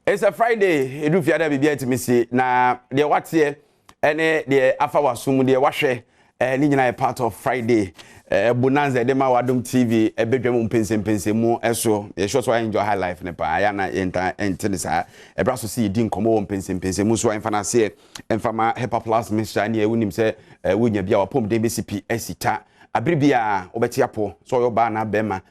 It's a Friday. Edu fiada bibia timisi na de watie ene de afa wasum de wahwe ni nyina part of Friday bonanza de ma Adom TV Badwam Mpensenpensemu eso ye sure so enjoy high life ne pa ya na enter sa ebra so see din komo Mpensenpensemu so enfana se enfama Hepa Plus Mr. ne wunim se wunya bia wapom de BCP esita abribia obeti apo so yo ba na bema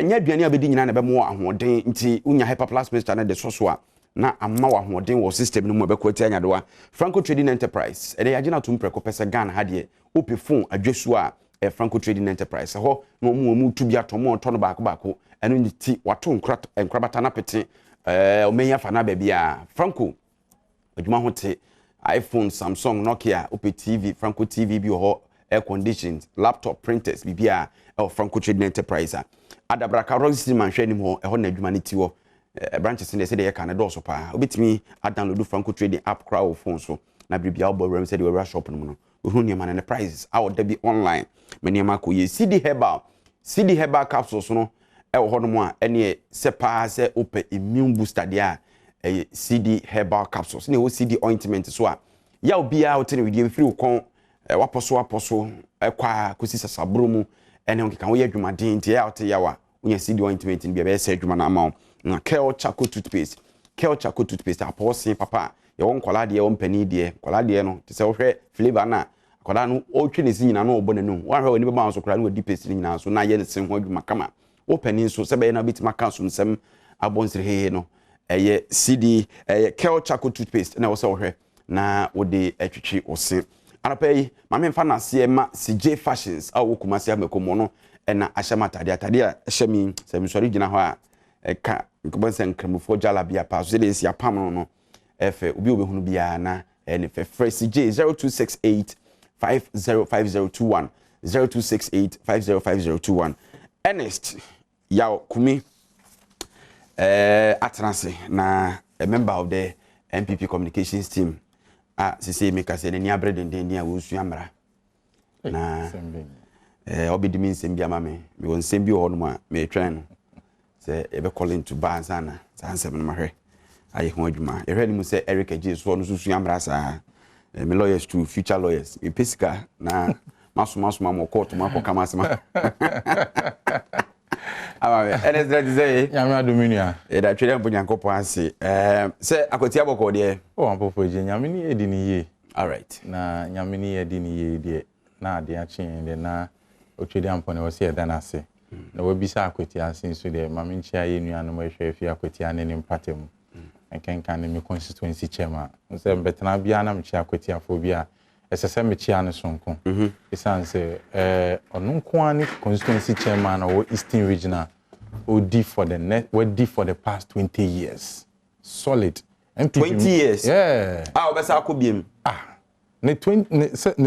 nya aduane abedi nyina na be mo ahoden nti wunya Hepa Plus Mr. ne de so a na amma wa hoden wo system no mo be kwati anyadoa Franco Trading Enterprise ede yagina tum preko pesa Ghana hade ope phone adwesu a Franco Trading Enterprise ho no mu tu bia tomo to no baako eno ni ti wato nkrabata na pete omenya fa na bia Franco adwuma ho te iPhone, Samsung, Nokia, ope TV, Franco TV bi ho air conditions, laptop, printers bibia Franco Trading Enterprise adabra ka roxy man hwe nim ho ho na adwuma ni ti wo branches in the city Canada so pa obetimi download Franco Trading app crowd phone so na bibia oborum said we rush shop no no hu niam na prices out there be online many ko ye CD herbal capsules no e wo hono mo a ene se pa se open immune booster dia CD herbal capsules ne wo CD ointment so a ya obi a wote ne we free kon waposo kwa kosi sasabro mu ene onke kan wo ye adwumaden ntia ya wote yawa unya CD ointment ni bia be se adwuma na ama na Kel Chaco toothpaste aposin papa ye won kola de ye won pani de kola de no te se wo hwe flavor na kola no o twe ne sinyina no obo ne no wa hwe oni be ma so kola no di paste ni nyina so na ye ne sen ho adwuma kama wo pani so se be na bitima kan so nsem abonsire he no eye CD Kel Chaco toothpaste na wo se wo hwe na wo de atwitwi ose anapay ma me mfa na se ma CJ fashions a wo kuma se amekomo no na ahyamatade atade a hyami se mi sori gina ho a ka nkobonse nkramufo jalabia pa so dey sia pam no efe obi obehunu bia na ne fe fresh J 0268 505021 0268 505021 Ernest yaw kumi atranse na a member of the NPP communications team sisi make say ni abreden ni a wo suamra na obidimi nsem bia ma me won nsem bi ho no ma me twen no se ebe calling to bar sana sansem no mahwe ayi ho adwuma ehwe ni mu se Eric Adjei so no susu amra sa me lawyers to future lawyers e pesika na maso ma court ma ko kama sema amabe enes dread say nyame adominia e da twere bonyankopon ase se akoti aboko de Ampofo-Adjei nyame ni edi ni ye all right na nyame ni edi ni ye de na ade a chen de na otwede ampone wo se eda na ase na wabisa akwati asin so de mame nchia ye nuanom ahwe afi akwati ane ne mpatem enkenkan ne me constituency chairman nse betena bia na mchia akwati afo bia esese mechia ne sonko esanse onunko ani constituency chairman or Eastern Regional OD for the past 20 years solid NPP 20 years yeah obesa akobiem ne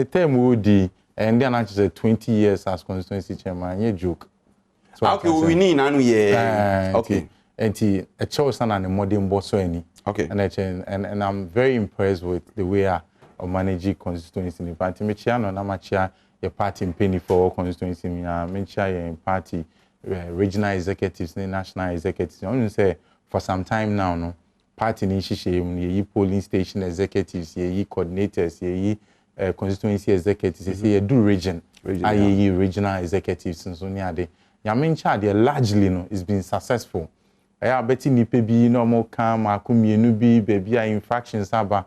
term OD and then actually 20 years as constituency chairman ye joke. So okay, we need anu ye. Okay. And a choice and a modern boss any. Okay. And I'm very impressed with the way I manage constituency in the party. Michiano na machia your party in penny for constituency me menchia party regional executives, national executives. I want to say for some time now no party ni shishe ye polling station executives, ye coordinators, ye constituency executives, ye do regional executives and so near Yamincha they largely no is been successful. I bet ni pebi no more come akumienu bi baby infractions aba.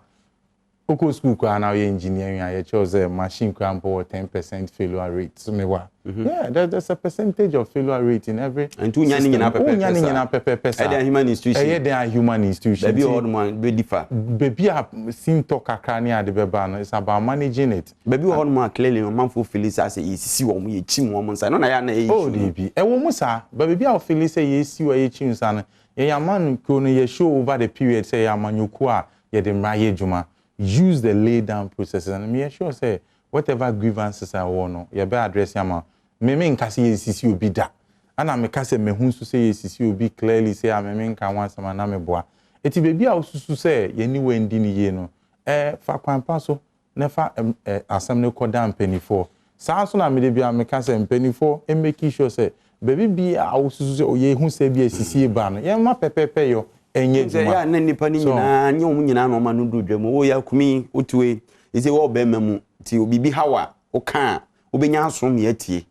Oko school kwa na engineering I chose a machine crampo 10% failure rate. So me wa. Yeah, there's a percentage of failure rate in every and two nyani nyina pepe. They human institution. They are human institution. Baby old man be differ. Baby seem talk kakra ni ade beba no it's about managing it. Baby old man clearly man for Phyllis as e sisi wo mo ye chim wo mo nsa no na ya na e. Oh debi. E wo mo sa, baby a Phyllis say ye si wo ye chim nsa no. Ye ya man ko no ye show over the period say ya manyoku a ye de mra ye djuma. Use the lay down processes and me sure say whatever grievances I want you be address yama me nka say sisi obi da ana me ka say me hu so say sisi obi clearly say me nka wan sama na me boa eti bebi a osusu say ye ni wendi ni ye no fa kwampa so na fa asem ne koda mpanifo saa so na me de bia me ka say mpanifo e make sure say bebi bia a osusu say oye hu say bia sisi ba no ye ma pepepe yo enye juma ya na nipa ni nyina anya omu nyina no ma no du dwam wo ya kumi otue ise wo be mamu ti obibi hawa o kan obenya asom ye tie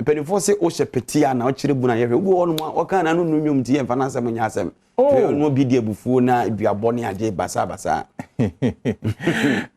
mpanifo se o hyepetia na o kire bu na ye hwe wo no o kan na no nwom tie mfa na asem nya asem no bi die bufuo na aduabo ne ade basa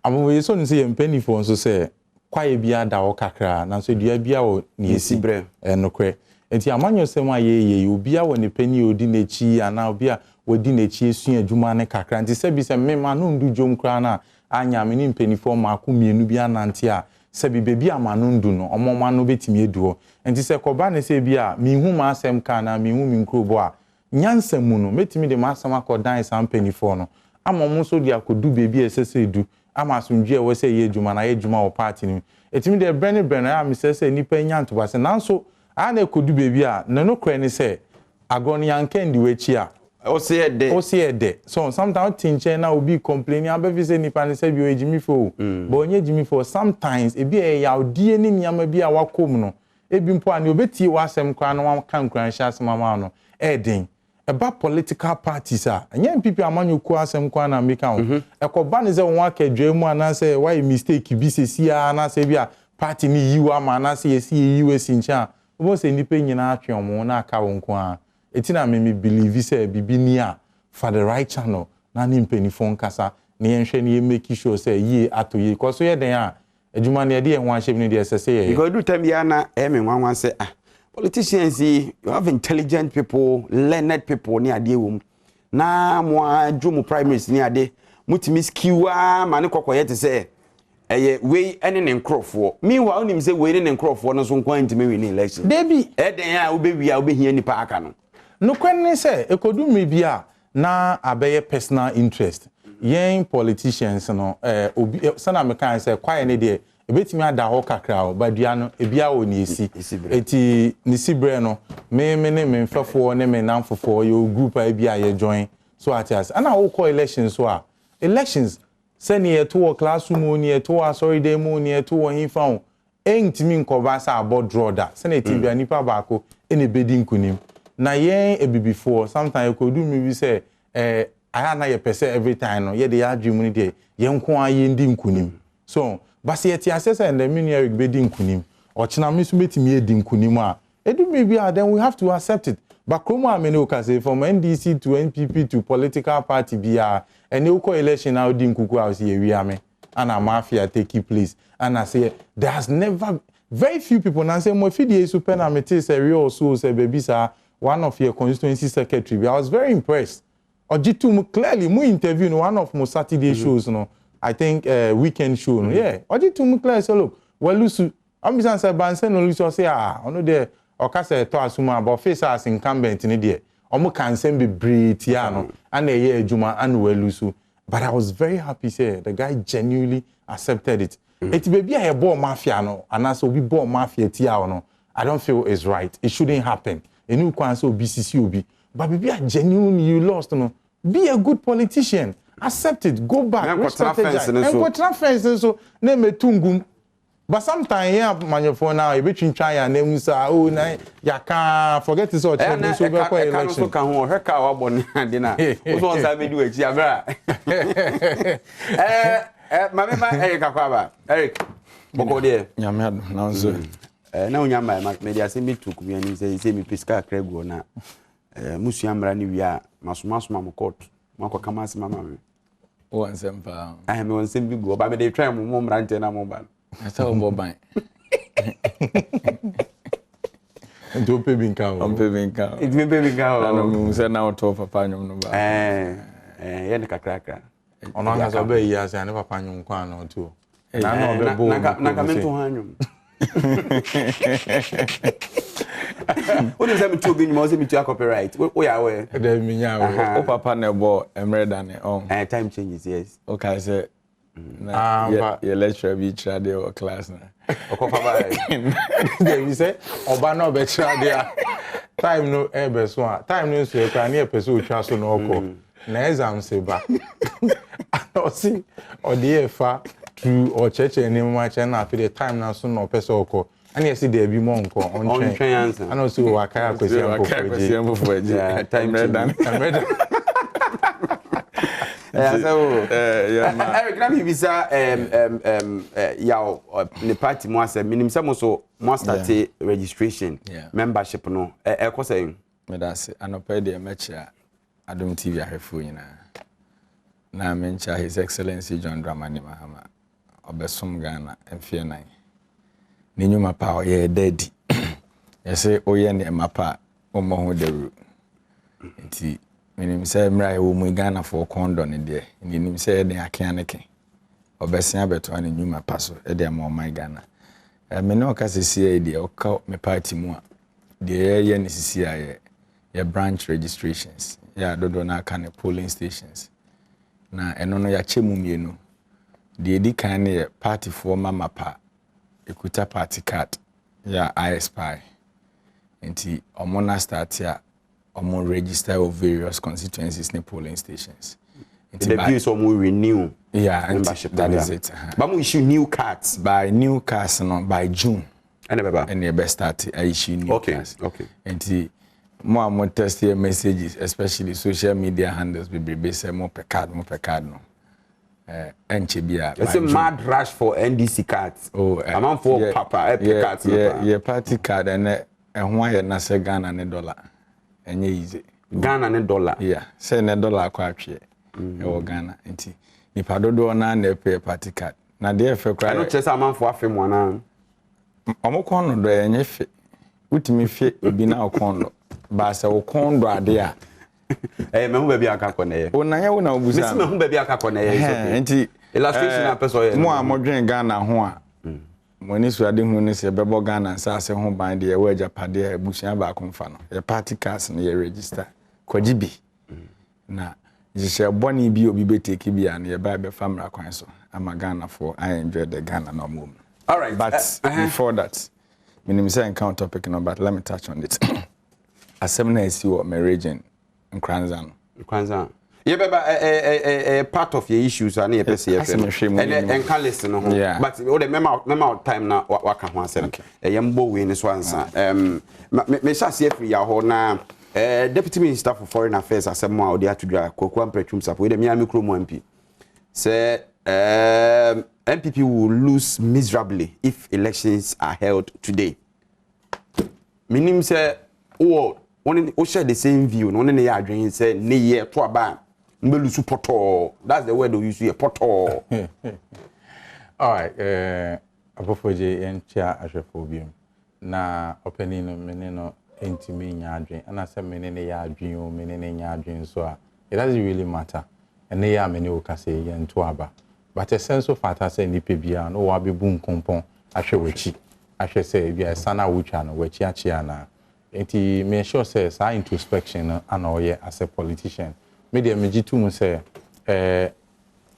amowe so nse ye mpanifo nso se kwaye bia da wo kakra na so dua bia wo ne esi enokre enti amanyo sem aye obia wo ne pani odi nechi ana obia wodi nechi esu adwuma ne kakra nti se bi se mema no ndu dwom kra na anya me ni mpanifo maako mienu bia nante a se bi bebi amano ndu no omoma no betimi eduo enti se koba ne se bia mihu ma asem ka na mihu mi nkrobo a nyansam no metimi de ma asem akodan sam mpanifo no amom so dia kodu bebi esese edu ama asundwe we se ye adwuma na ye adwuma wo party ni etimi de brene ya mi se nipa nyanto ba se nanso ana kodu bebi a no kra ni se agoni yankendi wechi a o se ede so sometimes tinche na obi complaining abefi se nipa ni se bi o ejimi fo but onye ejimi fo sometimes ebi ya odie ni nyama bi a wakom no ebi mpo ani obetie wasem kra no kan kran sha asema ma no edin eba political parties a enye NPP amanyo ku asem kwa na America ho ekoba ne ze won akadwa mu ana se why mistake bi se sia na se bi a party ni yiwa ma na se yesi yiwa sincha obo se nipa nyina atwe omo na aka won ko a etina me believe say bibi ni a for the right channel na ni mpanifo nkasa ne yenhwe ne make sure say ye atoye ko so ye den a adwuma ne de ho ahye ne de sese ye because do time ya na me nwanwan say politicians, you have intelligent people, learned people ni ade wom. Na mo adwo primaries ni ade, mutimi skiwa mane kokoye te say we ene ne nkrofo. Meanwhile onim say we ne nkrofo no so nkwan ntime we ni election. Debi eden a obewia obehia nipa aka no. No kwen say ekodu me bia na abeye personal interest. Yen politicians no obi sana me kan say kwaye ne de ebetimi ada ho kakra o badua no ebia o ni esi eti ni sibre no me ne me mfafo ne me namfofo yo group a bia ye join so atias ana wo call elections so a elections sani eto classroom ni eto sorry dey mo ni eto hinfa o entimi nkoba sa abo draw da sani eti bia nipa baako ene bedi nkunim na yen ebibifo sometimes ko do me bi say aya na ye pese every time no ye de ya adwum ni de ye nko aye ndi nkunim so basi yeti asese and the mini bedi nkunim ochina mi so betimi edi nkunim a edu maybe then we have to accept it but kromo amene o ka say from NDC to NPP to political party bia and uko election now di nkuku house ye wiame ana mafia take place and I say there's never very few people now say mo fidie super na meti say real so say baby sir one of your constituency secretary I was very impressed ojitu clearly mu interview in one of mo Saturday shows no I think weekend show no yeah ojitu mu clear say look welusu ambisan say banse no lusu say ono de okase to asuma about face as incumbent ni de omo kansen be breatia no and eye adwuma and welusu but I was very happy say the guy genuinely accepted it it baby a ball mafia no and as obi ball mafia tia no I don't feel it's right it shouldn't happen enu kwan so BCC obi but baby a genuinely you lost no be a good politician accept it go back respect it and what transfer so na metungum but sometimes yeah manufo now e between try and name say oh na ya can forget this or change so be for election so kan ho hweka wa bone ade na so on say be do achi abra mama kakwa ba Eric boko de nyame adom na nso na onyama me dia se mi tuku mi ani say mi piska krego na musu amra ni wi a masoma mo court mako kama se mama me o ansempa me won sem bi go ba me dey try mo mrante na mo ba asa o boban ndo pe binka o it me pe binka o na mo se na o to papa nyom no ba ye ne kakra ono anga so be yi ase ane papa nyom kwa na o to na no be bo na ka mento hanyom what is that to be more say me to copyright we are we dey me nya o papa na bo emre dane on time changes yes okay say na ye lecture bi try dey o class na o ko papa dey we say oba na be try dey time no e be so time no so e kwa na e pese o twa so no oko na exam se ba o si o dey fa to o cheche ni mo cha na after the time na so no pese oko and you see there be more on train answer and also wakaya kwesi Ampofo-Adjei time done Eric, let me visa the party mo say minim say mo so mo start registration membership no e ko say me da say anopa de mecha Adom TV ahefo nyina na mencha His Excellency John Dramani Mahama obesom Ghana mfie nan ni nyuma pa o ye daddy yese o ye ne mapa o mo ho daru nti minim say mra e wo mu Ghana for kondo ne de minim say de akan ne ke obesia beto ne nyuma pa so e de ma o man Ghana me no ka sisi e de o ka me party mu a de ye ne sisi a ye branch registrations ya dodo na aka ne polling stations na eno no ya chemu mienu de edi kan ne party for mama pa ekuta party card ya ISPI nti omo na start ya omo register of various constituencies ne polling stations nti the views omo renew membership that is it but mo issue new cards no by June and the best start I issue new cards nti more test your messages, especially social media handles, be say more per card no. It's a mad rush for NDC cards. I'm for Papa cards. Yeah, party card and why na say Ghana ne dollar. And easy. Ghana ne dollar. Yeah, say ne dollar kwa twe. Ghana. Nti nipa dodo na na pay party card. Na dey fe kwa. I no chese am for afem wana. Omo kon no do enye fe. Utimi fe obi na okondo. Ba se okondo ade a me hu ba bi aka kọ na ye o na ye wo na obusa me hu ba bi aka kọ na ye nti illustration na person ye mo a modwen Ghana ho a mo ni so ade hu ne se bebo Ghana nsa ase ho ban de ye wa japade a busia ba konfa no ye party cards no ye register kwaji bi na jise boni bi obi beteki bi an ye ba be famra kwan so ama Ghana for I enjoy the Ghana no mom. All right, but before that minim say encounter topic no, but let me touch on it. Assembly is your region in Kranzan. Yeah, but part of your issues are near PCF and can listen. But all the memo time now, what can one say? A young boy in this one, sir. Me shall see if we are now. Deputy Minister for Foreign Affairs, as some more there to drag Coquan Pretrums up with the Miami Chromo MP. Say, NPP will lose miserably if elections are held today. Minim say, oh. We share the same view. No one near adwin say ne ye to aba mbelu su poto. That's the word they use here, poto. All right, Ampofo-Adjei encha ahwefobium. Na opening no meneno entimi nya adwin. Ana say menene ya adwin o menene nya adwin so a it doesn't really matter. Ene ya mene o ka say ye nto aba. But a sense of fact say nipa bia no wa bebu nkompon ahwe wachi. Ahwe say bia sana wucha no wachi achia na. Enti me sure say sa introspection and all as a politician media meji to say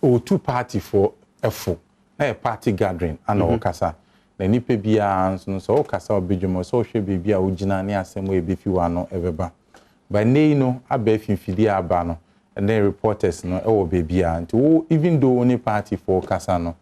o two party for efo na a party gathering and all kasa na nipa bia so so kasa obedwemo so hwe bibia ogina ne asem we be fiwa no ebeba by nei no aba finfidi aba no and then reporters no e wo bibia nti wo even though any party for kasa no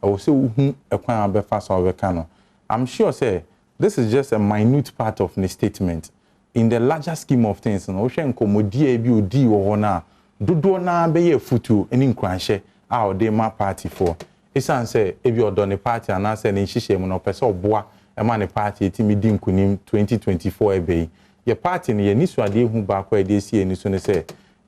I will say hu ekwan abefa so obeka no I'm sure say this is just a minute part of the statement. In the larger scheme of things, no shen komodie bi odi wo na dodo na be ye futu eni nkranhye a ode ma party for. Esan say ebi odo ne party and say ne nhihye mu no pese oboa e ma ne party etimi di nkunim 2024 ebe. Ye party ne ye nisu ade hu ba kwa ade si eni so ne say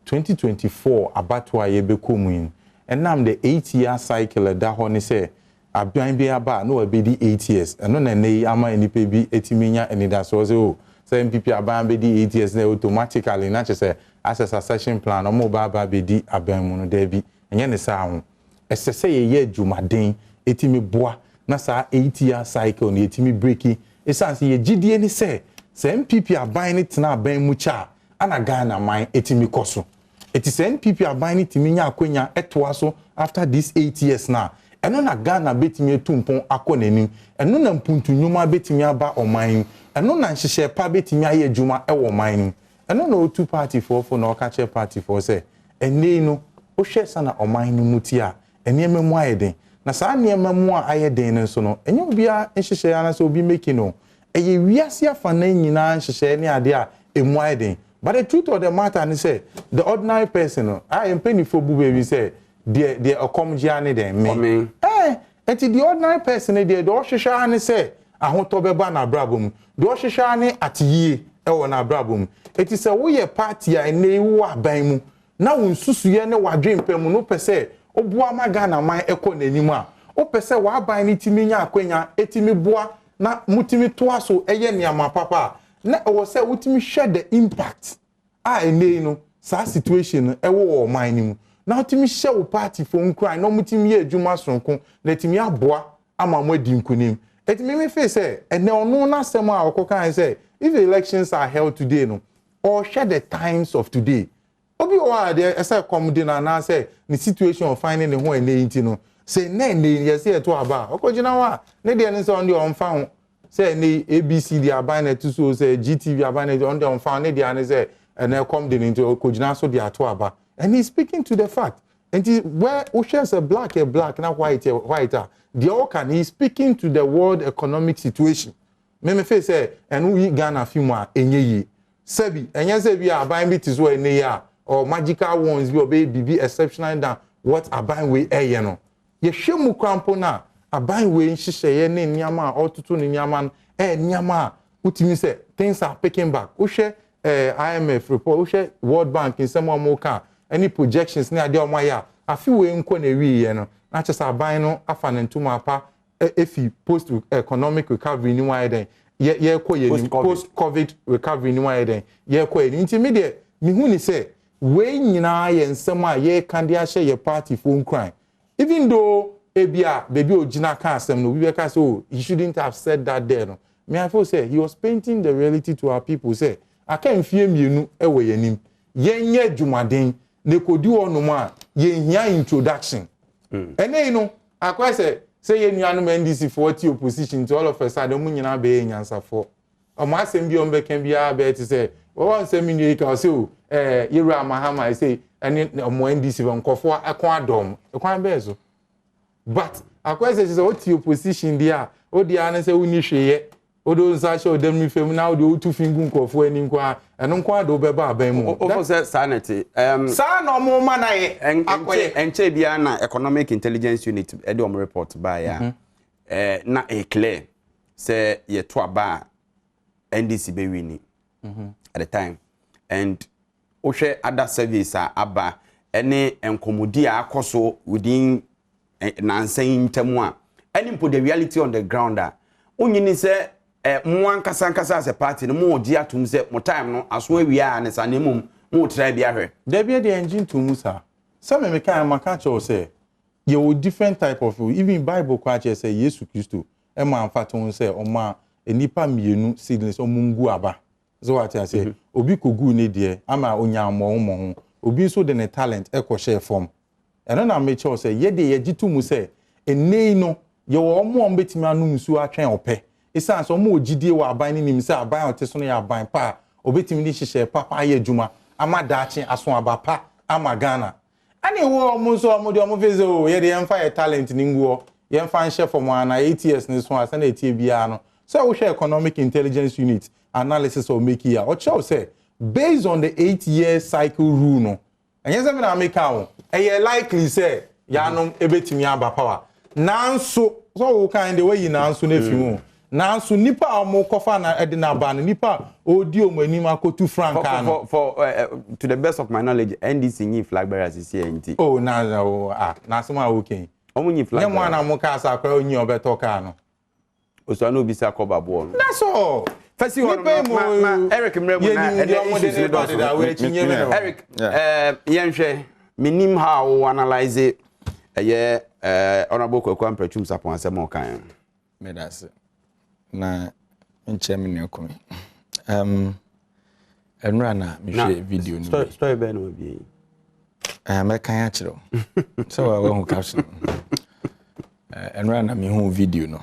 2024 abatwa ye be komun. Enam the 8-year cycle da ho ne say abian bi aba no be di 8 years eno na nei ama enipa bi etiminya enida so say o say NPP aban be di 8 years na automatically na che say as a succession plan omo ba be di aban mu no da bi enye ne sa ho esese ye adwumaden etimi boa na sa 8-year cycle na etimi breaki esanse ye gidie ni say NPP aban ni tena aban mu cha ana Ghana man etimi koso eti say NPP aban ni timinya akonya etoa so after this 8 years na eno na Ghana betimi etumpon akonanim eno na mpuntu nyuma betimi aba oman eno na nhihye pa betimi aye adwuma e wo man eno na otu party for na okache party for say ene no o hwe sana oman no muti a enema mu ayeden na saa enema mu a ayeden nso no enye obia nhihye ana so obi make no eye wiase afa na nyina nhihye ne ade a emu ayeden But the truth of the matter is say the ordinary person, I am penny for baby say the okomjiane dem me. Enti the ordinary person dey do hwehwa ne say ahotobeba na brabom. Do hwehwa ne atiye e wo na brabom. Enti say wo ye party a ne wo aban mu. Na wo nsusuye ne wadwempem no pese oboa maga na man ekọ nanim a. O pese wa aban ne timi nya akwanya etimi boa na mutimi toa so eye niama papa. Na wo say wutimi share the impact. Ene no sa situation e wo man nim. Na utimi share wo party for nkran na mutimi ye adwuma sonko na timi aboa ama mo adi nkunim. Etimi me face say ene ono na asem a okokan say if elections are held today no or share the times of today. Obi o there say come dey na say the situation of finding the ho ene nti no say na ene ye say to aba okojina wa ne dey ne say on dey on fa say ne ABC dey aban na to so say GTV aban na on dey on fa ne dey an say and come dey into okojina so dey ato aba and he's speaking to the fact and where oceans a black na white the all can he's speaking to the world economic situation me face say and we Ghana film a enye yi sebi enye say bi aban bi tizo ene ya or magical ones bi obey bibi exceptional than what aban we eye no ye hwemu krampo na aban we nhihye ne niama otutu ne niama niama utimi say things are picking back wo hwe IMF report wo hwe World Bank in some more can any projections ne ade omaya afi we nko na wi ye no na chesa aban no afa ne ntuma apa efi post economic recovery ni wa den ye ko ye post covid recovery ni wa den ye ko ye nti me de me hu ni say we nyina ye nsem a ye kan de ahye ye party for nkran even though ebia baby ogina kan asem no we be ka say oh he shouldn't have said that there no me I feel say he was painting the reality to our people say aka mfie mienu ewe yanim yenye dwumaden ne kodi onum a ye hia introduction ene no akwa say ye nuanu NDC 40 opposition to all of us ade mu nyina be nyansafo omo asem bi ombe kan bia be ti say won say mi ni ka say o Yera Mahama say ene omo NDC nkofo akon Adom ekwan be so but akwa say o opposition dia o dia na say uni hweye odo nsa show dem ni fem na odo tu fingu nkofo ani nkwa eno nkwa do beba aban mu o say sanity sa no mo ma na ye enche bia na economic intelligence unit e de report ba ya na e clear say ye to aba NDC be wini at the time and o hwe other service aba ene enkomodi akoso within nansan ntamu a any put the reality on the ground onyini say mwan kasa as a party no mo gi atum say mo time no aso awia ne sanemum mo try bia hwe there be the engine to musa some me kan maka cho say you different type of even Bible kwa che say Yesu Kristo e ma amfaton say o ma enipa mienu seedless o mungu aba so what I say obi kogu ne de ama onya mo obi so the talent e ko share form eno na me cho say ye de ye gitu mu say enei no ye wo mo betimi anu nsu atwen ope isan so mo ogidie wa aban ni nim say aban oteso no ya aban pa obetimi ni hihye papa ye adwuma ama daache aso aba pa ama Ghana ani wo mo so mo de mo feze o ye de yemfa ye talent ni nguo yemfa nhye for mo ana 8 years ni so asa na etie bia no so we share economic intelligence unit analysis or make here or show say based on the 8-year cycle rule no enye say me na make am e likely say ya no ebetimi aba power nanso so we kind the way you nanso na fimu nanso nipa omo kofa na ede na ba nipa odi omanim akotu franka no for to the best of my knowledge NDC nyi flag bearers is here nti oh na so ma okay omo nyi flag bearers na mo ka sa kwa onyi obeto ka no oso na obi sa koba bo no that's all first you ma Eric Mrebo na Eric yenhwe minim how we analyze honorable Kwakwa Mpretwum sapon asem okan me that's na nche me ne komi enra na me share video no story be no bi me kan ya kiro so we hu caption enra na me hu video no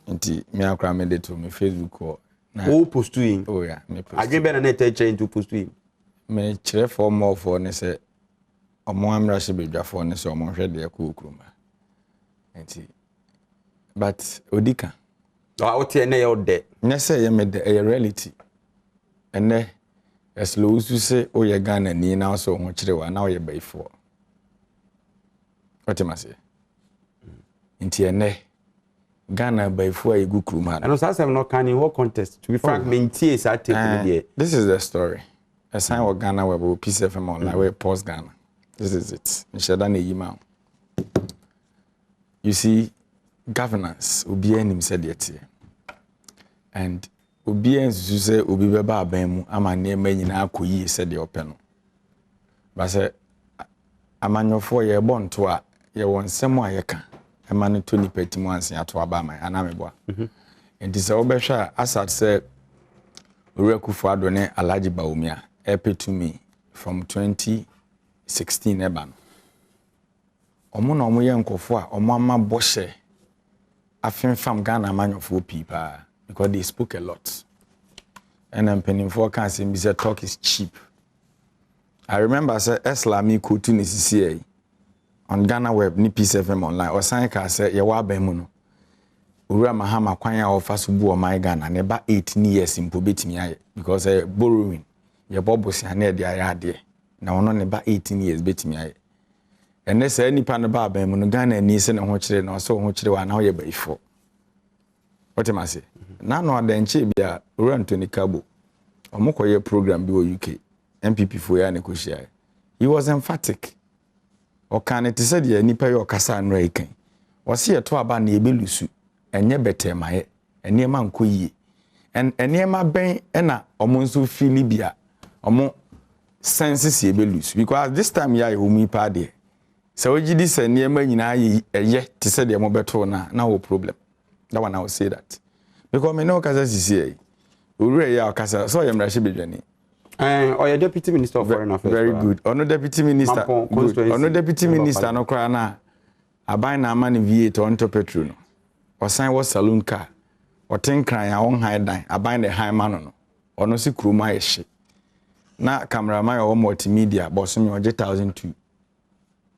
nti me akra me de to me Facebook or na o post to him oh yeah me post again be na net change to post to him me kire for more for ne say omo amra she bedwafo ne say omo hwe de akukuruma nti but odika o tie na ye ode ne say ye me de reality ene as low as you say oh ye Ghana ni now so much now ye bay for what am I say inti ne Ghana by for a good crew man. And also I'm not can in what contest. To be frank, maintain is at this is the story. A sign of Ghana where peace FM online where post Ghana. This is it. You see, governance Obi enim said yet. And Obi en say Obi beba abemu ama nneema nyina akoyi said the open. But say amanyofo ye bon to a ye won semo ayeka. Emane Tony Petimu ansi ato aba man anameboa enti se obehwa asat se Akufo-Adjei ne Alhaji Baumia to me from 2016 eba no omo na omo ye nkofo a omo ama bohye afenfam Ghana amanyofo pipa because they spoke a lot and mpanimfo kan say be say talk is cheap. I remember say Eslami ko to CCA on Ghana web ni Peace FM online or sign ka say ye wa ban mu no owura mahama kwan ya ofa so bu o my Ghana ne ba 18 years impo betimi aye because borrowing ye bobosi ane de aye ade na wono ne ba 18 years betimi aye ene say nipa ne ba ban mu no Ghana ni se ne ho kire na so ho kire wa na ho ye ba ifo what am I say na no adanche bia owura Anthony Kabo omokoye program bi o UK NPP fo ya ne ko share he was emphatic Okane ti said ye nipa yo kasa nra ikan. Wose ye to aba na ebelusu enye bete maye enema nko yie. Enema ben na omo nso fili bia omo senses ebelusu because this time ya omi pa de. Se ogidi se enema nyina ye ti said ye mo beto na wo problem. That one I will say that. Because me no kasa sisi owura ya kasa so ye mrahye bedwane. Or your deputy minister of foreign affairs. Very good. Ono deputy minister. Ono deputy minister no kra na aban na amani V8 onto petrol no. Osan was saloon car. Oten kran ya on high dan aban the high man no. Ono si kroma ehye. Na cameraman o multimedia boss me oje 1002.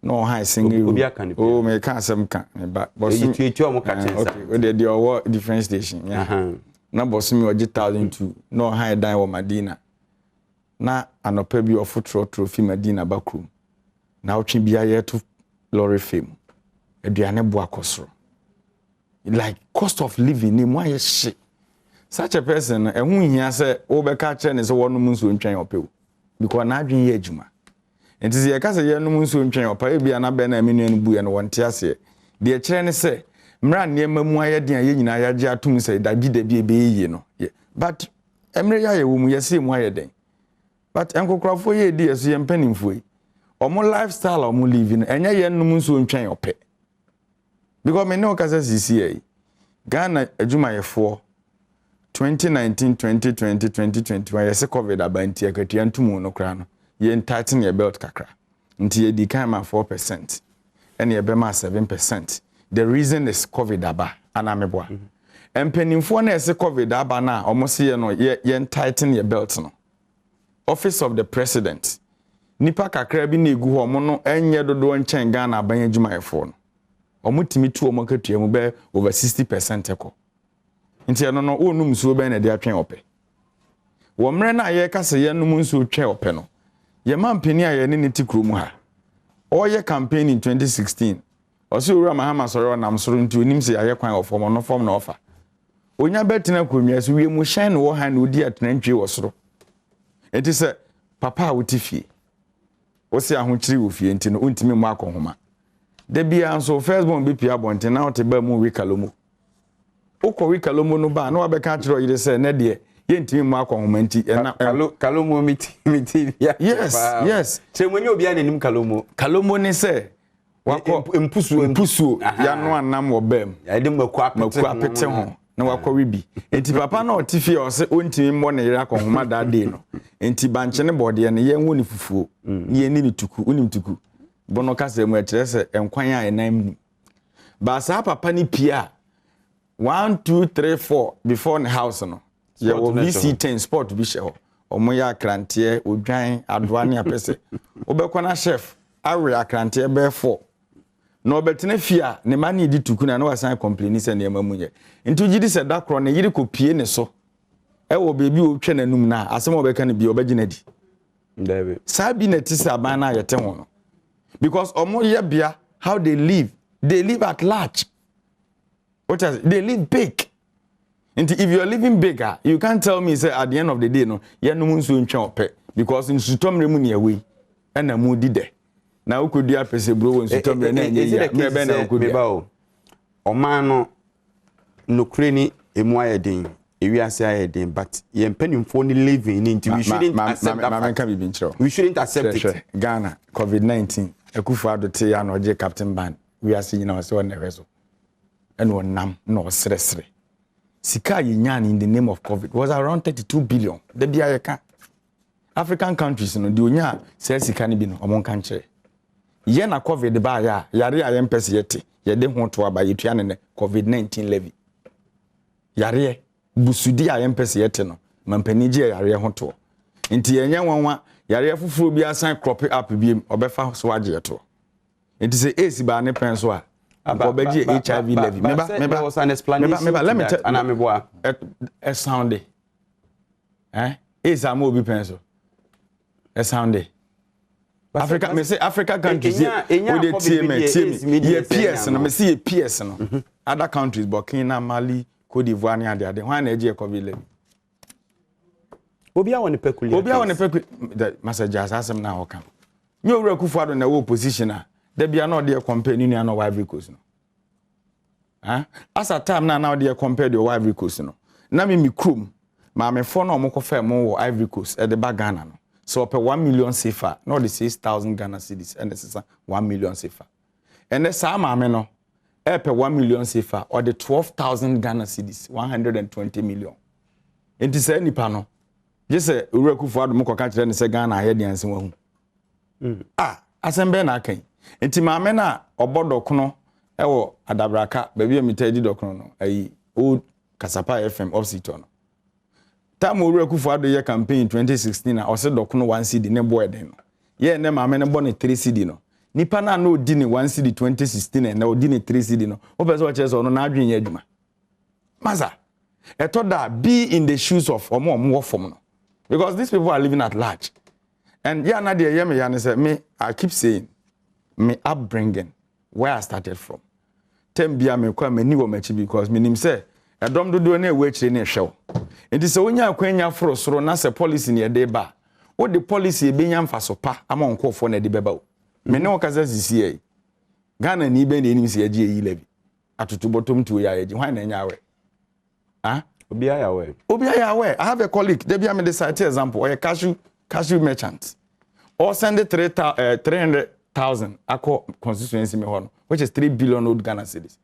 No high single. Oh me kan asem kan me ba. Boss me tu o mo ka chensa. Okay. We dey our different station. Yeah. Na boss me oje 1002. No high dan wo Madina. Na anopa bi ofotro trophy Madina bakrum na otwe bia ye to lorry fame aduane bo akosoro like cost of living ni mo aye hye such a person ehun hia se wo be ka kire ne se wonum nso ntwen opew because na adwen ye adwuma enti ye ka se ye num nso ntwen opa e bia na be na menu anu bu ye no wonte ase de kire ne se mra ne mamu aye den aye nyina ya gye atum se da bi da bi ebe yi no but emre ya ye wo mu ye se mu aye den. But enkokrafo ye di eso ye mpanimfo omo lifestyle omo living enye ye nnum nso ntwen ope because me no kasa CCA Ghana adwumayefo 2019 2020 2021 ye se covid abanti akatua ntumu no kra no ye tighten ye belt kakra nti ye di kan ma 4% ene ye be ma 7%. The reason is covid aba anameboa mpanimfo na ye se covid aba na omo se ye no ye tighten ye belt no Office of the President nipa kakra bi na egu ho mo no enye dodo nchen Ghana aban adwumayefo no omutimi tu omakatua mu be over 60% eko nti eno no onum nsuo be na de atwen ope wo mre na ye kase ye num nsuo twen ope no ye mampeni aye ne ti krom ha oye campaign in 2016 oso ura mahama soro nam soro nti onim se aye kwan ofo no form na ofa onya betina kwomia so wie mu shine wo ha na odi atnantwe wo soro. It is a papa utifie. Osi ahunchiri ufie nti no untimi mu akohoma. De bia nso firstborn bi pia bonte na ote ba mu wikalomo. Okọ wikalomo no ba na wabeka kiro yire se ne de ye ntimi mu akohoma nti na kalomo miti bia. Yes. Se mwenye obi anenim kalomo. Kalomo ni se wako empusu ya no anam wo bam. Ya de makwa apete ho. Na wakọ bi enti papa na otifie o se ontimi mo ne yira akohoma da de no enti banche ne bode ne ye nwo ni fufuo ye ni tuku unim tuku bono kasa mu akire se enkwan a enam ni ba sa papa ni pia 1 2 3 4 before the house no ye wo VC10 sport bi she ho omo ya akrantie odwan adoane apese obekwana chef awe akrantie be 4 no betene fia ne ma ne di tuku na no wasan complain se ne mamunye nti gidi se dakro ne yiri kopie ne so wo baby o twa nanum na asem obeka ne bi obegina di David sabi na tisi aban na yete ho no because omo ye bia how they live at large they live big and if you are living bigger you can't tell me say at the end of the day no ye no nso ntwa ope because nsutomre mu ne away na mu di de na ukodua pese bro won nsutomre na enye ya mebe na ukodua oman no nokure ni emu ayedin ewiase ayedin but ye mpanimfo ni living into we shouldn't accept that we shouldn't accept it Ghana COVID-19 Akufo-Adjei te ya no je captain ban we are seeing ourselves on the reso and wonam no sresre sika yenyan in the name of COVID was around 32 billion the bia yeka African countries no de onya se sika ni bi no omon kan kire ye na COVID ba ya yare aye mpese yete ye de ho to aba yetua ne COVID-19 levy yare busudi aye mpese yete no mampani je yare ho to nti yenye wanwa yare fufuro bi asan crop up bi obefa so age yeto nti se esi ba ne pen so a obeji HIV levy meba was an explanation let me tell anameboa a sound esi am obi pen so a sound Africa me say Africa countries we dey TM ye PS no me say ye PS no other countries Burkina Mali Cote d'Ivoire ni ade hwan na eje COVID levy Obia won peculiar message asem na ho kan me owura Akufo-Adjei na wo position a da bia na ode compare ni na Ivory Coast no asa time na ode compare the Ivory Coast no na me krom ma me fo na omokofa mo wo Ivory Coast e de ba Ghana no so per 1 million CFA no the 6,000 Ghana cedis and this is 1 million CFA and the sama me no e per 1 million CFA or the 12,000 Ghana cedis 120 million enti say nipa no je say owura Akufo-Adjei mo koka kire ne say Ghana ahe de anse wahu asembe na kan enti ma me na obodokono e wo adabraka ba bia mitadi dokono no ayi old Kasapa FM opsito no time owura Akufo-Adjei ye campaign 2016 na ose dokono 1 CD ne boy den no ye ne ma me ne bo ne 3 CD no nipa na na odi ne 1 CD 2016 na odi ne 3 CD no o pese o chese no na adwen ye adwuma maza eto da be in the shoes of omo from no because these people are living at large and yeah na dey me ya say me I keep saying me upbringing where I started from tem bia me kwa mani wo machi because me nim say Adom dodo na ewe chire na hwew enti se onya akwanya foro soro na se policy ne de ba wo de policy e benya mfaso pa ama onkofo na de beba o me ne okaza sisi Ghana ni be na enim se age yi levi atutu bottom to ya age hwan na nya awe obi ayawe I have a colleague they be me the cite example or a cashew merchant or send 300,000 akọ constituency me hono which is 3 billion old Ghana cedis.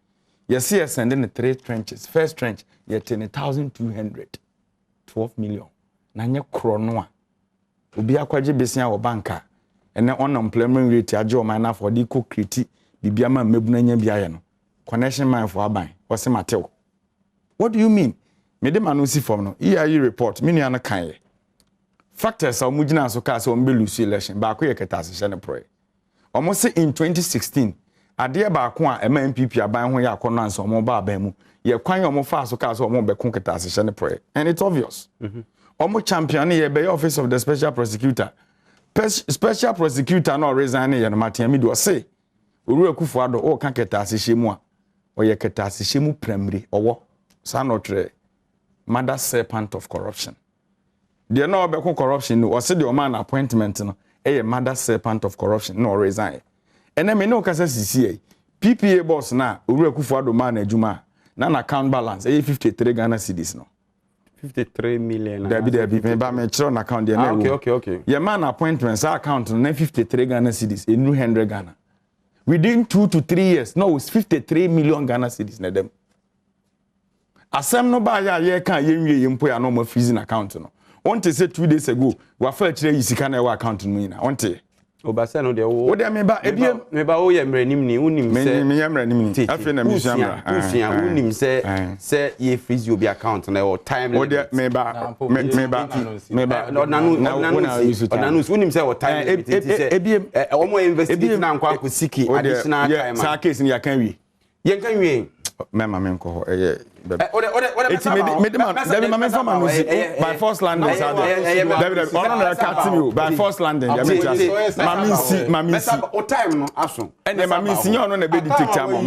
Yes, yes, sending the 3 trenches. First trench, you're 10,200, 12 million. Nanya kronoa. Ubi akwaje besia o banka. And then unemployment rate ajo mana for the co criti. Bibiama mebunanya biaya no. Connection man for aban. What's the matter? What do you mean? Me de manusi form no. EIE report. Mini ana kanye. Factors are mujina so ka so mbe lose election. Ba ko ye ketase shene proye. Almost in 2016. Ade ba ko a ema NPP aban ho ya akono anso mo ba aban mu ye kwan yo mo fa so ka so mo be ko ketase hye ne prayer and it's obvious omo champion ye be office of the special prosecutor no resign ye no matem do say Owura Akufo-Adjei o ka ketase hye mu a o ye ketase hye mu primary owo sa no tre mother serpent of corruption de no be ko corruption no o se de o man appointment no e mother serpent of corruption no resign. And me no kasa sisi PPA boss na Owura Akufo-Adjei man adwuma na account balance 53 Ghana cedis no 53 million there be me ba me chiro na account there na okay your man appointments account no 53 Ghana cedis 100 Ghana within 2 to 3 years no it's 53 million Ghana cedis na dem asem no ba ya ye kan ye nwie ye mpo ya no ma freezing account no won't say 2 days ago wa fa chire yisika na e account no ina won't Obasa no de wo de me ba ebie me ba wo ye mranim ni unim se me ye mranim ni afi na mi shamra unim se ye freeze obi account na o time wo de me ba onanu unim se o time limit se ebie omo investigate na nkwa ko siki additional time sa case ni ya kan wi ye kan wi Mema menko by first landing by first landing o time no aso and mama si no na be detect am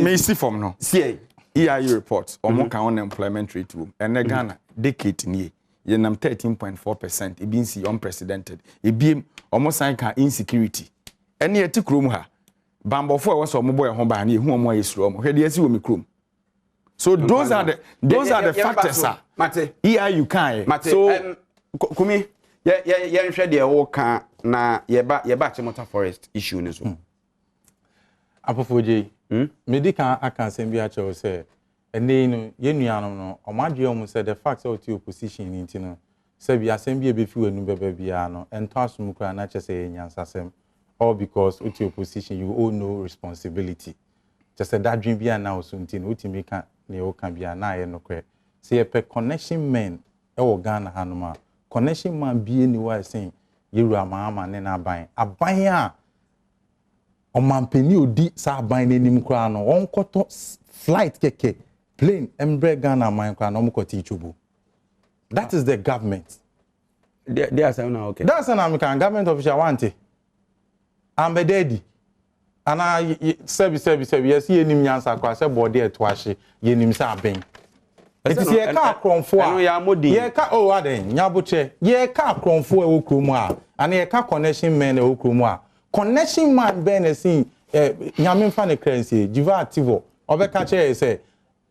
me see from no see EIU report omo kan unemployment rate and Ghana decade nie ye nam 13.4% e bin see unprecedented e biem omo sign kan insecurity ene eti krom ha bambofo e wo so omo boy ho ba na ehu omo ayesuro omo hwede asi wo me krom. So those are the factors mate EIU kan so kumi ye nhwe de wo kan na ye ba chemota forest issue ne so Ampofo-Adjei medical aka sem bia che say ene no ye nuanom no omadwe omo say the fact that the opposition ni ntino say bia sem bia be fi wanu beba bia no ento asum kra na che say nyansasem all because with the opposition you all know responsibility just that dream bia na so ntino utimi ka ne o kan bia na ye no kre say e pe connection men e wo Ghana hanoma connection man bia ni wa say yeru ama ne na aban a Omampeni odi sa aban n'enim kra no onkoto flight keke plane embre Ghana man kra no mukoti ichobu. That is the government. They are saying okay. That's an American government official want it. Ambededi. Ana service yes ye nim nyansa kwa se body eto ahye ye nim sa aben. It is ye ka kronfo a. Ye ka oh aden nyaboche. Ye ka kronfo e wo kromu a. Ana ye ka connection men e wo kromu a. Connection man ben see nyame fa ne currency jiva activo obeka che say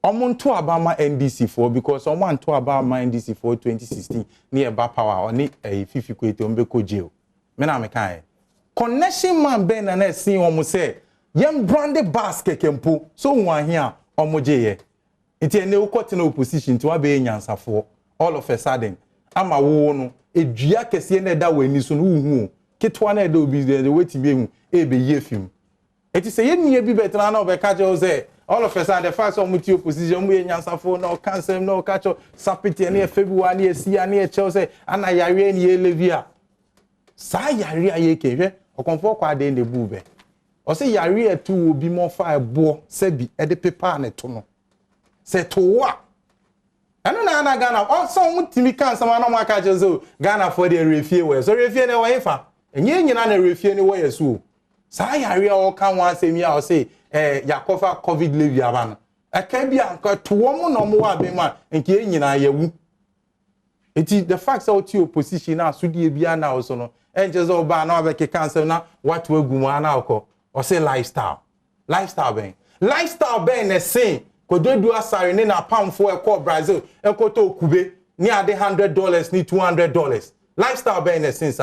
omonto abama NDC for because omonto abama NDC for 2016 near ba power oni fifi kwete ombeko jail me na me kan connection man ben na see omo say yem branded basket kempo so wan hia omo je enti ene ukoti na opposition to abe nyansafo all of a sudden ama wo no edua kese na da wani so no hu ketwa na do bi the wait be hu e be ye film eti say ye bi betra na obeka je o say all of us and the first one muti opposition mu nyansafo na cancel na catch sapiti na February na esi na e che say ana yare ni elevia sa yare aye kehwe okonfo kwa de ne bu be o say yare etu obi mo fa ebo sebi e de paper na to no say to wa anu na Ghana o so mutimi kan sama na mo aka je so Ghana for the refie we so refie na we fa enye nyina na refie ni wo yesu sa yare o kan wan asemi a o say yakofa covid levy aban aka bia nka to wo no mo wa be ma nke nyina yawu eti the fact that you opposition na sudie bia na o so no enje zo ba na obeke cancel na what we gu ma na o say lifestyle ben na say kododu asare ni na pamfo e ko Brazil e ko to kube ni ade $100 ni $200 lifestyle ben na since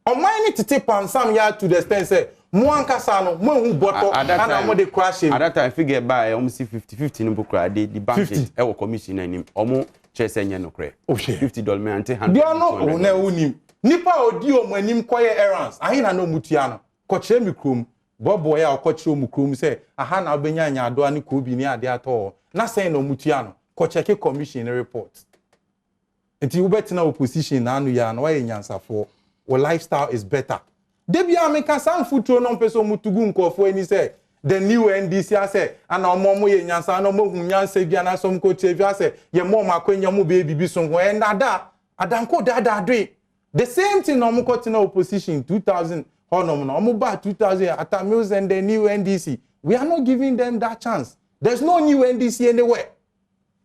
oman ni tete pansam ya to the extent say mo ankasa no mo hu boto ana mo de crash him at that time figure by almost 50 no bukra the bank e wo commission anim omo chese nya no kre $50 me ante $100 dia no na unim nipa odi omo anim koye errands ahi na no mutua no ko kire mi krom bobo ya ko kire mu krom say aha na obenya nya ado ani ko bi ni ade ato na say no mutua no ko check commission report enti wo betina opposition na anu ya no wa nyansafo your lifestyle is better. Debi America san futuro no peso mutugu nkofo eni say the new NDC say ana omomo ye nyansa na omo hu nyansa bia na som ko chevia say ye mom akwanya mu be bibi so ho e nada adanko dada adwe the same thing no mo kotina opposition 2000 honom no omo ba 2000 atamils and the new NDC we are not giving them that chance. There's no new NDC anywhere.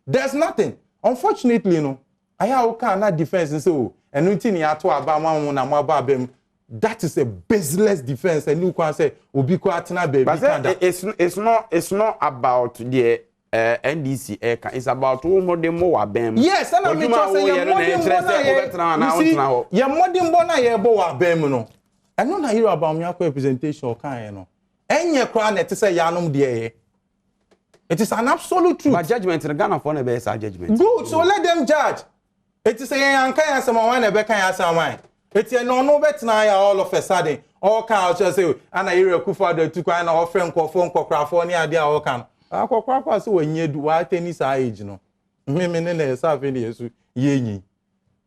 There's nothing. Unfortunately, you know, I have na defense so enunti ato abama mu na mo ababem. That is a baseless defense and you can say obi ko atena baby. But it's not about the NDC it's about who more wabem. Yes, and I'm just saying your modern bona ye bo wabem no. I don't hear about me representation kan no. Enye kra na te say yanom de it is an absolute truth. But judgment in Ghana for na be judgment. Good, so let them judge. It is a yankan asama wan e be kan asama. It's a no betina ya all of a sudden. All can just say, and I hear a kufa de to kind of friend phone California idea all can. Aqua so when you do what tennis age no. Mimene serving yes ye.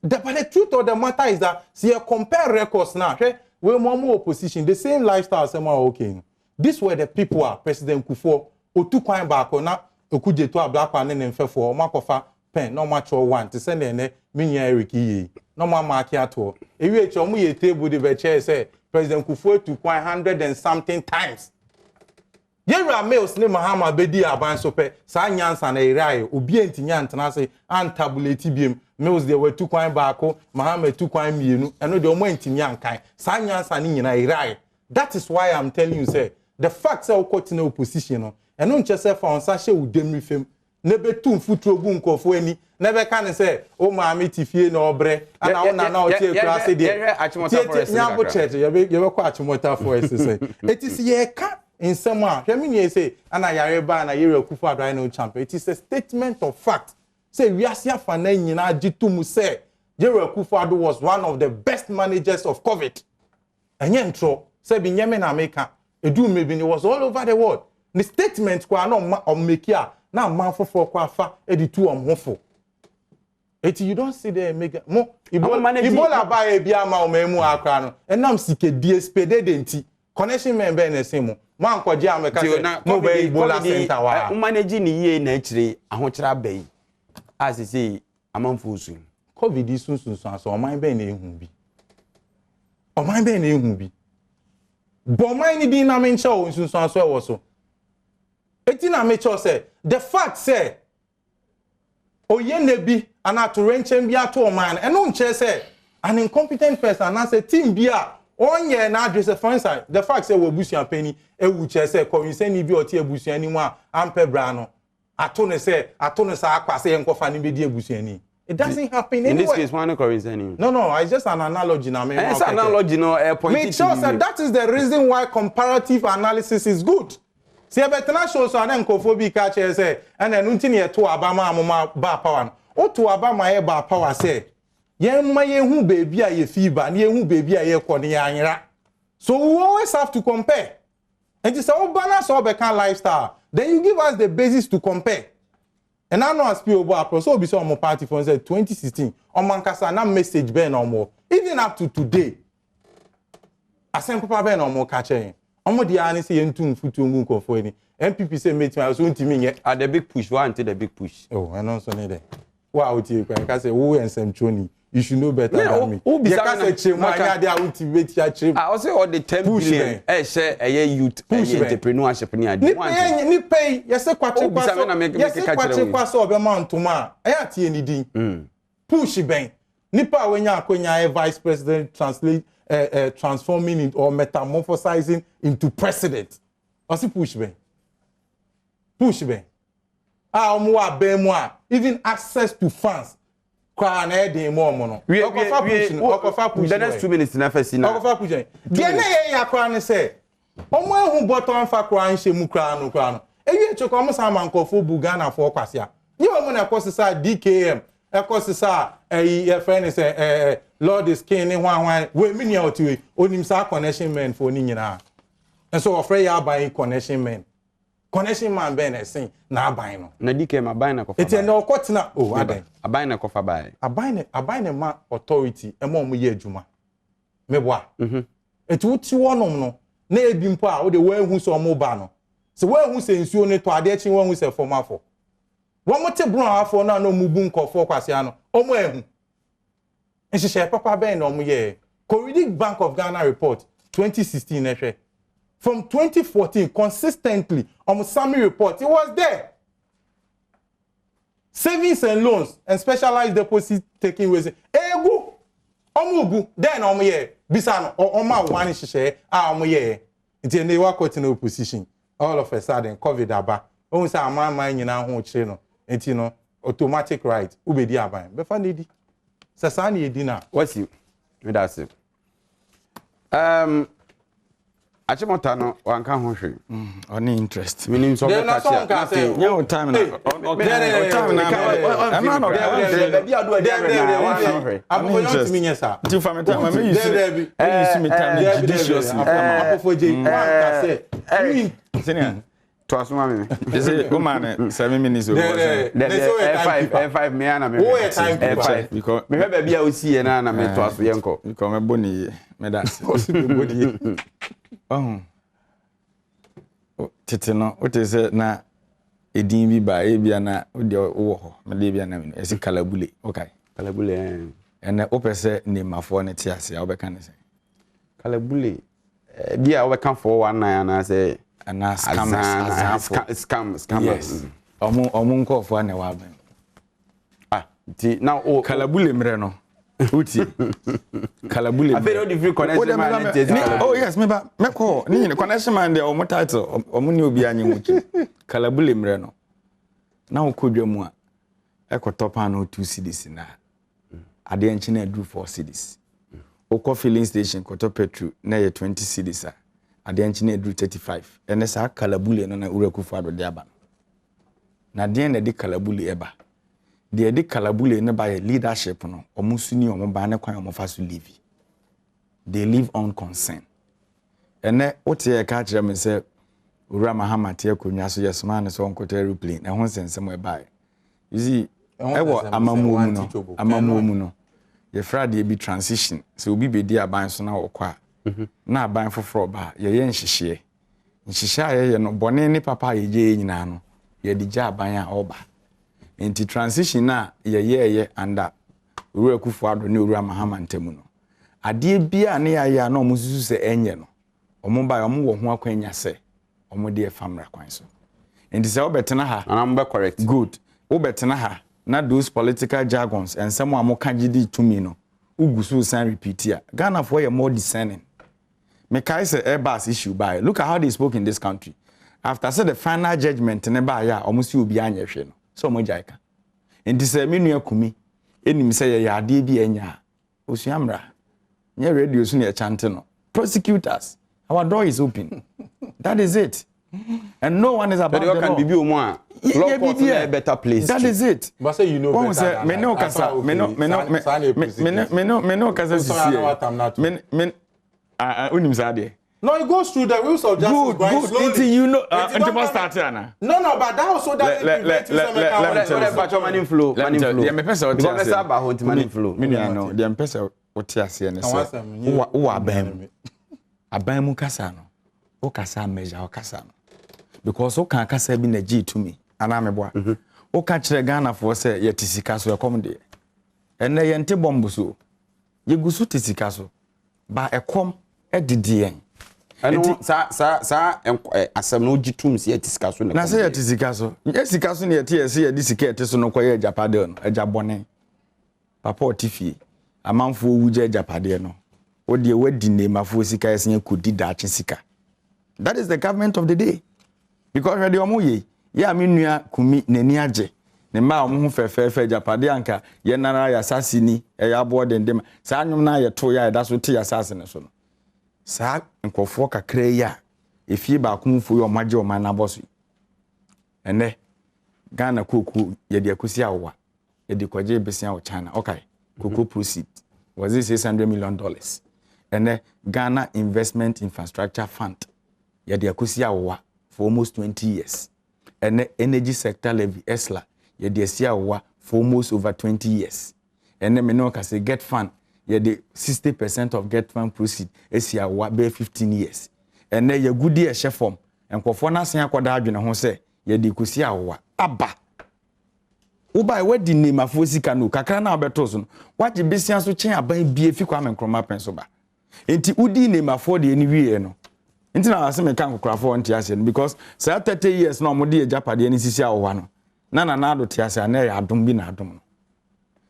But the truth of the matter is that see compare records now. We more opposition, the same lifestyle some are okay. This where the people are President Kufo otu kwan baako na okuje to ablakwa ne mfefo o makofa pen no match one te se ne minya Eric yi no ma mark ato ewi echi omu ye table de be chair say President Kufuor kwan 100 and something times Yera mails ne Mahama bedi aban so pe sa nyansa na irai obi entinya antena se antabulate biem mails de were 2 kwan baako Mahama 2 kwan mienu eno de omo entinya ankan sa nyansa ne nyina irai. That is why I'm telling you say the fact say okoti na opposition no eno nche se fa onsa hye udemri fem ne betu mfutro bu nkofo ani ne be kan say o maami tifie na obre ana wona na o tie kura se de nyambo church ye be kwa achimota forest say it is ye ka in some way hwemi say ana yare ba na Yere Akufo-Adjei no champion. It is a statement of fact say we are sia fa na nyina agitumu say Yere Akufo-Adjei was one of the best managers of COVID enye ntro say bi nyeme na America edu maybe it was all over the world. The statement kwa no make ya na manfo kwa fa editu omhofo. Eti you don't see the mega mo ibola ba e bia ma o memu akra no enam sike DSPD denti connection member na semu man kwaje ameka se mo be ibola center wa manage ni ye na akire ahokyera bai asisi amanfo su COVID sunsun so oman be na ehun bi oman be na ehun bi bo man ni bi na mencha o sunsun so e wo so eti na mecho say the fact say oye nebi ana to renchen bi ato man eno nche say an incompetent person na say team bi a onye na address for inside the fact say we busuan pani e wu che say commission ni bi oti ebusuan ni mu a ampe bra no ato ne sa akwase enkofa ni be di ebusuan ni. It doesn't happen anywhere. In this case, one correction. No, it's just an analogy now. It's an analogy, no. Make sure that is the reason why comparative analysis is good. See, better show so an encophobia catcher say, and then until you to Abama bar power. O to Abama bar power say, Yen my who baby a ye fever, and ye who baby a ye corneanira. So we always have to compare. And it's all balance or become lifestyle. Then you give us the basis to compare. And I know as people are so be some party for 2016 on Mankasa na message ben or more. Even up to today. I send Papa Ben or more catching. Omo di ani say entum futu ngu nkofo ani. NPP say meet me so ntimi nye. At the big push, one to the big push. Oh, I know so need there. Wa uti kwa ka say who ensem choni. You should know better than me. Who be ka say chema nya dia uti beti ya chim. I also all the 10 billion share a youth entrepreneurship ni adi. Ni pay ye say kwache kwaso obema ntoma. E atie ni din. Push ben. Nipa wenya akonya vice president transforming it or metamorphosizing into president. Osi push ben. Omo ben mo even access to funds. Kwa na e dey mo no. Okofa push. The next 2 minutes na first na. Okofa push. Dey na ye yakwa ne say. Omo ehun bottom fa kwa nche mu kra no. Ewie choko omo sa mankofo bu Ghana for kwase a. Ni omo na kwose DKM. Ekose sa your friend is Lord is king ni hwan we mini otiwe onim sa connection men for ni nyina. And so afraid ya buy connection men. Connection man ben esin na aban no. Na DKM aban na kofa. Eti na okotina oh adan. Aban na kofa bai. Aban ma authority e mo ye adwuma. Meboa. Eti wuti wonom no na ebi mpo a wo de wa hu so mo ba no. Se wa hu se nsuo ne to ade chi wa hu se formafo. One te bron afọ na no mubu nkofo kwase ano omo ehu nhihye papa ben no mo ye Corredic Bank of Ghana report 2016 ehwe from 2014 consistently summary report it was there savings and loans and specialized deposit taking ways egu omo then omo ye bisa no omo one nhihye omo ye nti ne wa court in opposition all of a sudden COVID aba o say amama nyina ho kire no enti no automatic right ubedi aban be fa nedi sasa na edi na what's you me that's it achimota no wanka ho hwe oni interest we need so be catch no time na time na no be adu ade Ampofo don't mean yes ti fa me time me use me time judiciously Ampofo-Adjei one say senior to asuma me is it woman 7 minutes over F5 me ana me F5 because me be bia o sie na na me to aso yenko because me boni me that body tete no what is it na edin bi ba e bia na de wo ho me de bia na me esi kalabule okay kalabule ene opese ni mafo ne ti ase obeka ne se kalabule bia obeka 419 na say ana scam yes omu nkofo na wa ban ti now o kalabule mre no uti kalabule I feel the free connection man oh yes me ko ni connection man de omo title omo ni obi anyi wuki kalabule mre no na okodwa mu a ekotopa no 2 cedis na ade enchi na do 4 cedis okọ filling station koto petrol na ye 20 cedis a ade enchi na do 35 ene sa kalabule no na urakufu ado de aba na de na de kalabule eba de kalabule ne ba leadership no omusuni omoba ne kwan omofaso live they live on concern ene otie ka kire me se ura mahamati akonwa so yesoma ne so onkoto aeroplane e ho sensem e ba you see ewo amamuomu no ye frade bi transition so obi be di aban so na wokwa na aban foforo ba ye nhihye no bone ne papa ye nyina no ye di ja aban a oba enti transition na ye anda uru akufu ado ne uru amahama ntemu no ade bia ne ya na omususu se enye no omo ba omo wo ho akwanya se omo de famra kwan so enti se obetena ha and I'm correct good obetena ha na those political jargons and some amoka gidi to me no ugusu san repeat ya Ghana for more discerning me kai say airbus issue by look at how they spoke in this country after say the final judgment ne ba ya omusi obi anyehwe no so mo jaika enti say me nua kumi enim say ya ade bi anya osuamra nye radio so na chante no prosecutors our door is open that is it and no one is about the law. Bibi omo a law court is a better place. That is it. But say you know better. Say me no kasa me no kasa sisi. Me unim sa de. No, it goes through the rules of justice good slowly. Until you know until must start na. No, but that also doesn't prevent you from money flow. The me person because say about money flow. Me no, the person what you say na say. Wo aban mu kasa no. O kasa measure o kasa no. Because o kan kasa bi na gi to me ana me boa o ka kire Ghana for say ye tisika so e kom de enne ye nte bomb so ye gusu tisika so ba e kom e didi en eno sa asem no gi tum se ye tisika so na say ye tisika so ye sika so ne ye te ye se ye di sika te so no kwa ye japade no eja bone papa otifie amanfo wuje japade no o de wadi nemafo sika ye se ye kodi dache sika. That is the government of the day. Because ready omoye ya minua kumi neni aje ne ma omo fefe japade anka ye nara ya sasini e ya boden dem sa anwum na ye to ya da so te ya sasine so no sa nkofo kakra ya efie ba kumfo yo maje o man na boso ene Ghana koku ye de akosi awa ye de kwaje besia o China okay koku proceed was it $600 million ene Ghana Investment Infrastructure Fund ye de akosi awa for almost 20 years. And the energy sector levy, ESLA, ye de siawa for almost over 20 years. And then me say get fund, ye de 60% of get fund proceed, siawa be 15 years. And then ye good year chef form, and kofona siya kwa dajuna hon say, ye de kusiawa, abba. Uba we di name afosi kanu, kakra na abetosun, what ye besian so chen aban BF kwa men kroma pensoba. Enti udi name afodi anywhere no. Nti na ase me kan kokrafo nti ase because say 30 years na omode Japade ni sisi awo no na ado ti ase na ya adom bi na adom no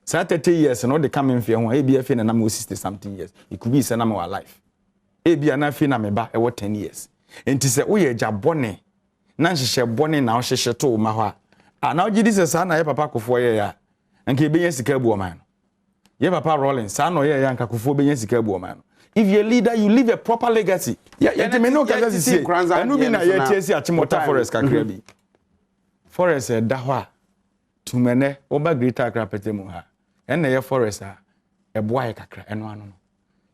say 30 years no de come mfie ho e bia fe na me 60 something years it could be say na me wa life e bia na fe na me ba e 10 years nti say wo ye jabone na nhihye bone na wo hyehye to ma ho a na ogidi se sa na ye papa kofo ye ya nka e benya sika bu o man no ye papa rolling sa na ye ya nka kofo benya sika bu o man no. If you're a leader, you leave a proper legacy. Yeah, me no kaza sisi. Anu bi na ye tiesi Achimota Forest kakra bi. Forest dahwa tumene oba Greater Accra petemu ha. Enne ye forest a eboa ye kakra eno anu no.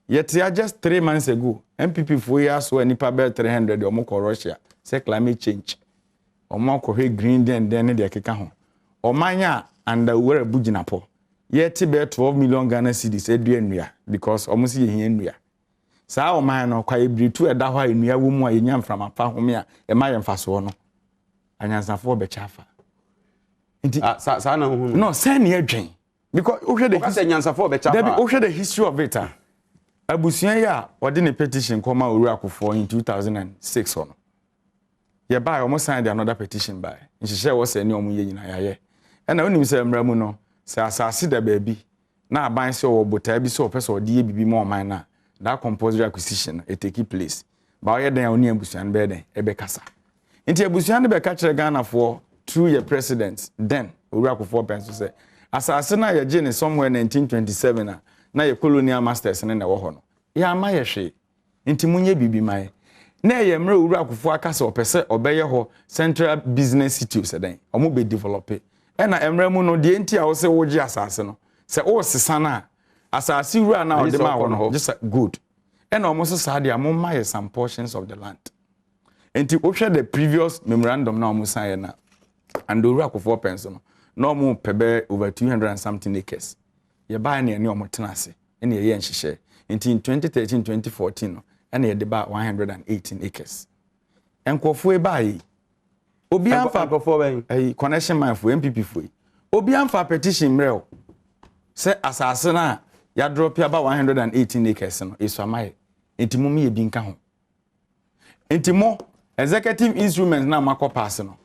Yet just 3 months ago, NPP for years so nipa be 300 omo ko Russia say climate change. Omo ko he green den de keka ho. Omanya and where buginapo. Yet be 12 million Ghana cedis edua nua because omo si ye hia nua. saa o man no kwa ebritu eda ho enua wo mu a yenya mframa pa home a e ma ye mfaso no anyansafo be chafa nti saa na hu no say na adwen because ohwe the kasi anyansafo be chafa Dabi ohwe the history of it abusuan ya ode ne petition koma oru akofo in 2006 ono ye ba o mo sign another petition by nhihye wo say ne o mo ye nyina ya ye na onim say mra mu no say asase da ba bi na aban say wo botaa bi say o pese ode ye bibi mo man na that compulsory acquisition it take place ba o ye dan oni abusuan be den e be kasa nti abusuan ne be ka kire Ghana for through your president then oru akofo penso say asase na ye je ne somewhere 1927 na ye colonial masters ne na wo ho no ya ma ye hwe nti munye bibi mai na ye mre oru akofo akasa opese obeye ho central business city se den omo be develop e na emre mu no de nti a wo se woje asase no se o sesa na asase ru na o de ma wo no just good na omo so sa de amoma ye some portions of the land nti wo hwe the previous memorandum na omo sign na and oru akofo penso no no omo pebe over 200 and something acres ye ba na ne omo tena ase na ye nhihye nti in 2013 2014 no na ye de ba 118 acres enkofo e ba yi obi amfa enkofo ben connection man for NPP for obi amfa petition mrel say asase na ya drop ya ba 118 acres no iso amaye nti mo me ye bi nka ho nti mo executive instruments na makọ pass no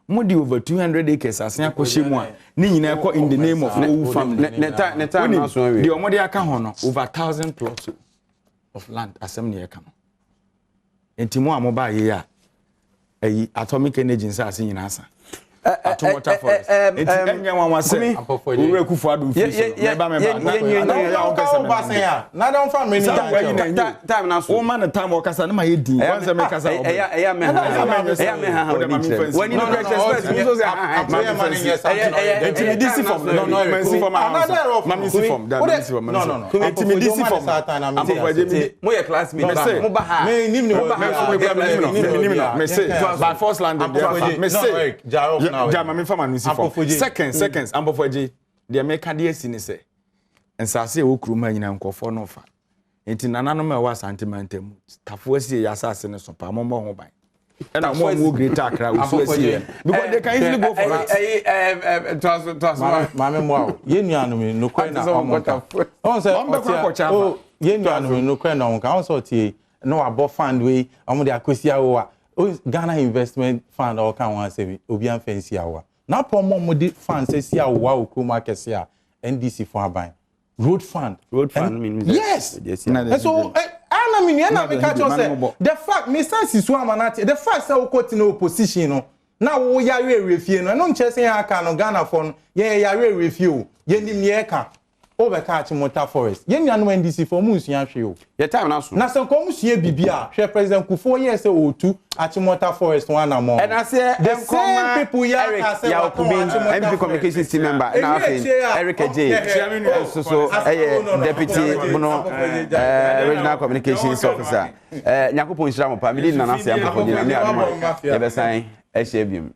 mo di over 200 acres asen akọhye mu a ni nyina ekọ in the name of no family ne time na so we di omo de aka ho no over 1000 plots of land asem ne eka no nti mo amoba ye ya atomic energy nsa asen nyina asa atom water forest nti enye wanwa se owura kufu Adom fi so me ba ya o kasa ya na don family ni time na so o man the time o kasa na ma ye din wan se me kasa o eya me ha when you respect me so say intimidation from no mercy from mamisi from no intimidation from Ampofo-Adjei mo ye classmate mo ba ha me nim ni me say by first land me say Jama me fama no si for seconds Ampofo-Adjei de me ka de asi ni se ensase e wo kuruma nyina nkofo no fa enti nananom e wa sentimentam tafo asi ya asase ne so pa mo ho ban and I'm more greater Accra because they can easily go for that. Mama mo ye nuanu no kwen na omonka on say oh ye nuanu no kwen na omonka on so tie no abo fund we omo de akosia wo a Ghana investment fund or kan wan say obi an fancy awa na promo mo de fund say sia wo okuma kese a NDC for aban road fund means yes so I mean we catch us the fact Mr. Sisu Amanati the fact say we got in opposition no na wo yare refie no no nche say aka no Ghana for no ye yare refie ye nim ye ka o be catch motor forest ye nua no NDC for mu nsuan hwe o ye time na so na so ko mu sue bibia hwe president Kufo ye say otu achi motor forest one among and I say the same people here say ya NPP communications team member na Eric Adjei so deputy regional communications officer nyakopon hira mo pa me di nana say Ampofo-Adjei na me Adom ye be san e hye biem